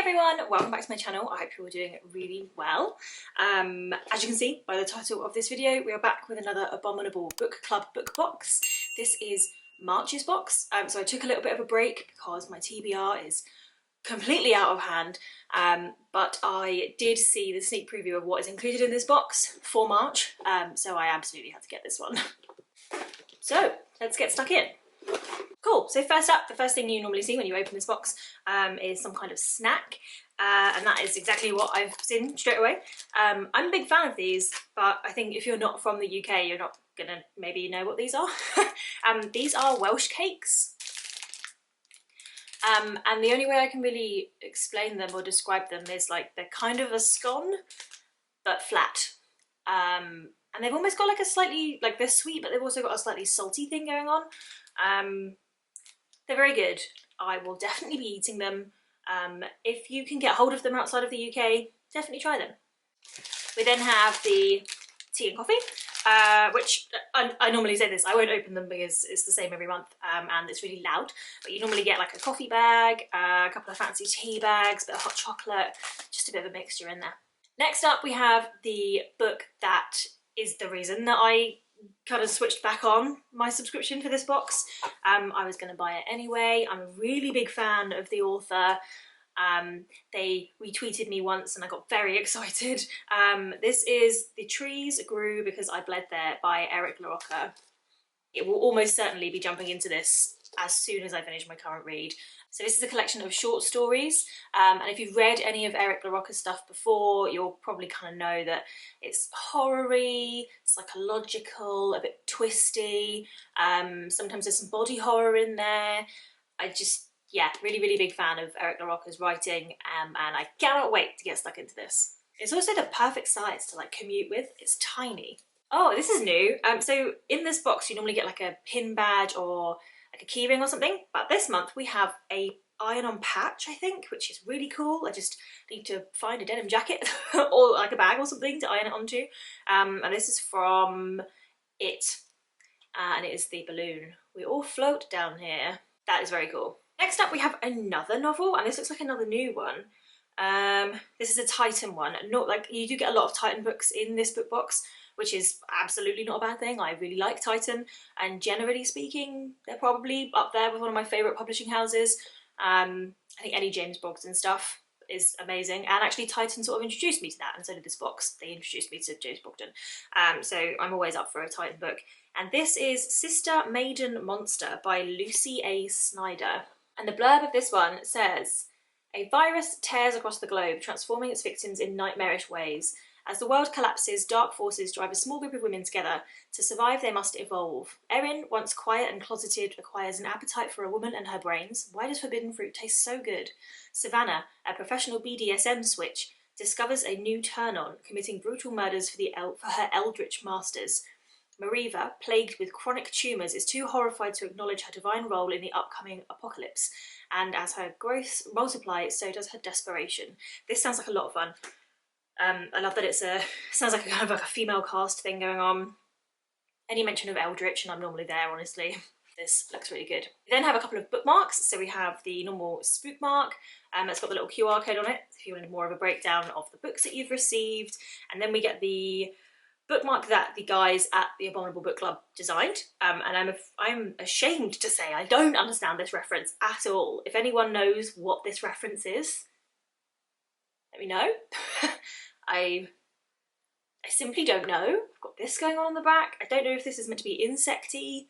everyone, welcome back to my channel. I hope you're all doing really well. As you can see by the title of this video, we are back with another Abominable Book Club book box. This is March's box, so I took a little bit of a break because my TBR is completely out of hand, but I did see the sneak preview of what is included in this box for March, so I absolutely had to get this one. So let's get stuck in. Cool, so first up, the first thing you normally see when you open this box is some kind of snack, and that is exactly what I've seen straight away. I'm a big fan of these, but I think if you're not from the UK, you're not gonna maybe know what these are. These are Welsh cakes, and the only way I can really explain them or describe them is like they're kind of a scone, but flat. And they've almost got like a slightly, like they're sweet, but they've also got a slightly salty thing going on. They're very good. I will definitely be eating them. If you can get hold of them outside of the UK, definitely try them. We then have the tea and coffee, which I normally say this, I won't open them because it's the same every month, and it's really loud, but you normally get like a coffee bag, a couple of fancy tea bags, a bit of hot chocolate, just a bit of a mixture in there. Next up we have the book that is the reason that I kind of switched back on my subscription for this box. I was going to buy it anyway. I'm a really big fan of the author. They retweeted me once and I got very excited. This is The Trees Grew Because I Bled There by Eric LaRocca. It will almost certainly be jumping into this as soon as I finish my current read. So this is a collection of short stories, and if you've read any of Eric LaRocca's stuff before, you'll probably kind of know that it's horror-y, psychological, a bit twisty, sometimes there's some body horror in there. Yeah, really big fan of Eric LaRocca's writing, and I cannot wait to get stuck into this. It's also the perfect size to like commute with. It's tiny. Oh, this is new. So in this box you normally get like a pin badge or like a keyring or something, but this month we have a iron-on patch, I think, which is really cool. I just need to find a denim jacket or like a bag or something to iron it onto. And this is from It, and it is the balloon. We all float down here. That is very cool. Next up we have another novel, and this looks like another new one. This is a Titan one. Not like, you do get a lot of Titan books in this book box, which is absolutely not a bad thing. I really like Titan, and generally speaking, they're probably up there with one of my favourite publishing houses. I think any James Brogden stuff is amazing, and actually Titan sort of introduced me to that, and so did this box. They introduced me to James Brogden, so I'm always up for a Titan book. And this is Sister Maiden Monster by Lucy A. Snyder. And the blurb of this one says, "A virus tears across the globe, transforming its victims in nightmarish ways. As the world collapses, dark forces drive a small group of women together. To survive, they must evolve. Erin, once quiet and closeted, acquires an appetite for a woman and her brains. Why does forbidden fruit taste so good? Savannah, a professional BDSM switch, discovers a new turn-on, committing brutal murders for her eldritch masters. Mariva, plagued with chronic tumours, is too horrified to acknowledge her divine role in the upcoming apocalypse. And as her growths multiply, so does her desperation." This sounds like a lot of fun. I love that sounds like a kind of like a female cast thing going on. Any mention of Eldritch and I'm normally there, honestly. This looks really good. We then have a couple of bookmarks. So we have the normal spook mark, that's got the little QR code on it if you wanted more of a breakdown of the books that you've received. And then we get the bookmark that the guys at the Abominable Book Club designed, and I'm ashamed to say I don't understand this reference at all. If anyone knows what this reference is, let me know. I simply don't know. I've got this going on the back. I don't know if this is meant to be insecty.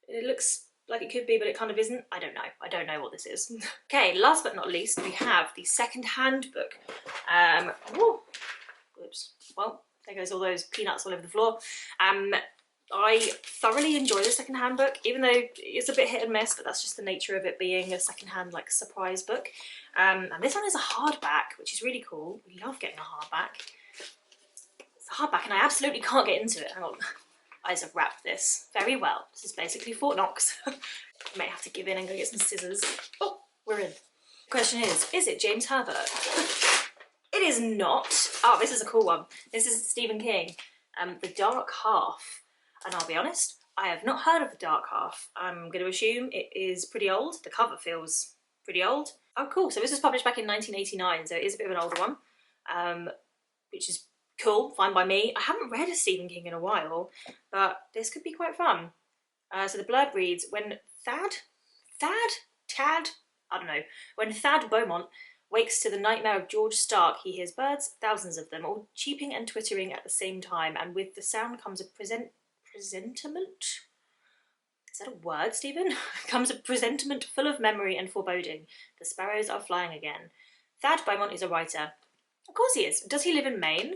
It looks like it could be, but it kind of isn't. I don't know. I don't know what this is. Okay, last but not least, we have the second-hand book. Whoops. Well, there goes all those peanuts all over the floor. I thoroughly enjoy the second-hand book, even though it's a bit hit and miss, but that's just the nature of it being a second-hand like surprise book. And this one is a hardback, which is really cool. We love getting a hardback. It's a hardback and I absolutely can't get into it. Hang on. I just have wrapped this very well. This is basically Fort Knox. I may have to give in and go get some scissors. Oh, we're in. The question is it James Herbert? It is not. Oh, this is a cool one. This is Stephen King, The Dark Half. And I'll be honest, I have not heard of The Dark Half. I'm going to assume it is pretty old. The cover feels pretty old. Oh, cool. So this was published back in 1989, so it is a bit of an older one, which is cool, fine by me. I haven't read a Stephen King in a while, but this could be quite fun. So the blurb reads, when when Thad Beaumont wakes to the nightmare of George Stark, he hears birds, thousands of them, all cheeping and twittering at the same time, and with the sound comes a presentiment? Is that a word, Stephen? Comes a presentiment full of memory and foreboding. The sparrows are flying again. Thad Beaumont is a writer. Of course he is. Does he live in Maine?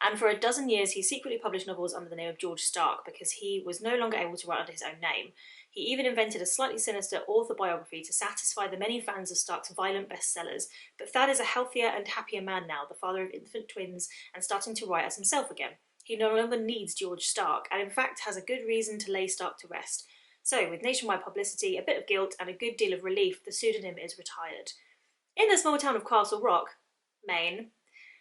And for a dozen years he secretly published novels under the name of George Stark because he was no longer able to write under his own name. He even invented a slightly sinister autobiography to satisfy the many fans of Stark's violent bestsellers. But Thad is a healthier and happier man now, the father of infant twins, and starting to write as himself again. He no longer needs George Stark, and in fact has a good reason to lay Stark to rest. So, with nationwide publicity, a bit of guilt, and a good deal of relief, the pseudonym is retired. In the small town of Castle Rock, Maine,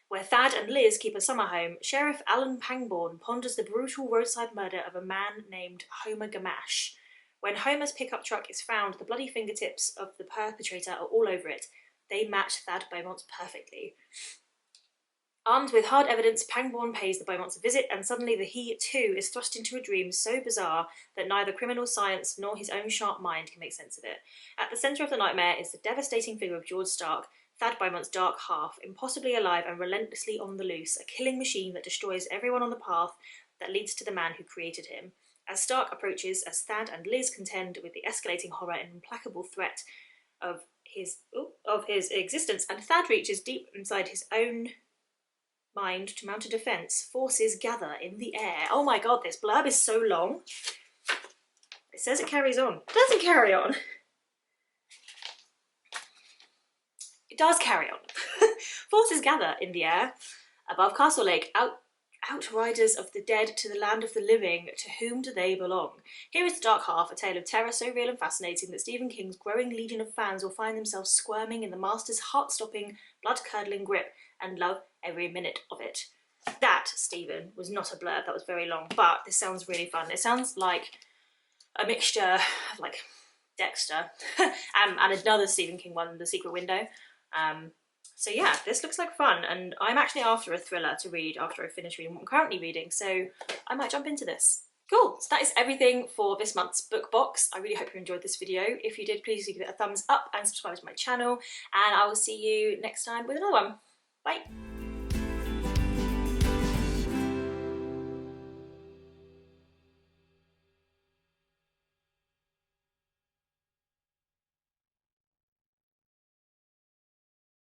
where Thad and Liz keep a summer home, Sheriff Alan Pangborn ponders the brutal roadside murder of a man named Homer Gamache. When Homer's pickup truck is found, the bloody fingertips of the perpetrator are all over it. They match Thad Beaumont's perfectly. Armed with hard evidence, Pangborn pays the Beaumonts a visit, and suddenly he, too, is thrust into a dream so bizarre that neither criminal science nor his own sharp mind can make sense of it. At the centre of the nightmare is the devastating figure of George Stark, Thad Beaumont's dark half, impossibly alive and relentlessly on the loose, a killing machine that destroys everyone on the path that leads to the man who created him. As Stark approaches, as Thad and Liz contend with the escalating horror and implacable threat of his existence, and Thad reaches deep inside his own mind to mount a defence, forces gather in the air. Oh my god, this blurb is so long. It says it carries on. It doesn't carry on. It does carry on. Forces gather in the air above Castle Lake, outriders of the dead to the land of the living. To whom do they belong? Here is the dark half, a tale of terror so real and fascinating that Stephen King's growing legion of fans will find themselves squirming in the master's heart-stopping, blood-curdling grip and love every minute of it. That, Stephen, was not a blurb. That was very long, but this sounds really fun. It sounds like a mixture of like Dexter and another Stephen King one, The Secret Window. So yeah, this looks like fun, and I'm actually after a thriller to read after I finish reading what I'm currently reading, so I might jump into this. Cool, so that is everything for this month's book box. I really hope you enjoyed this video. If you did, please give it a thumbs up and subscribe to my channel, and I will see you next time with another one. Bye!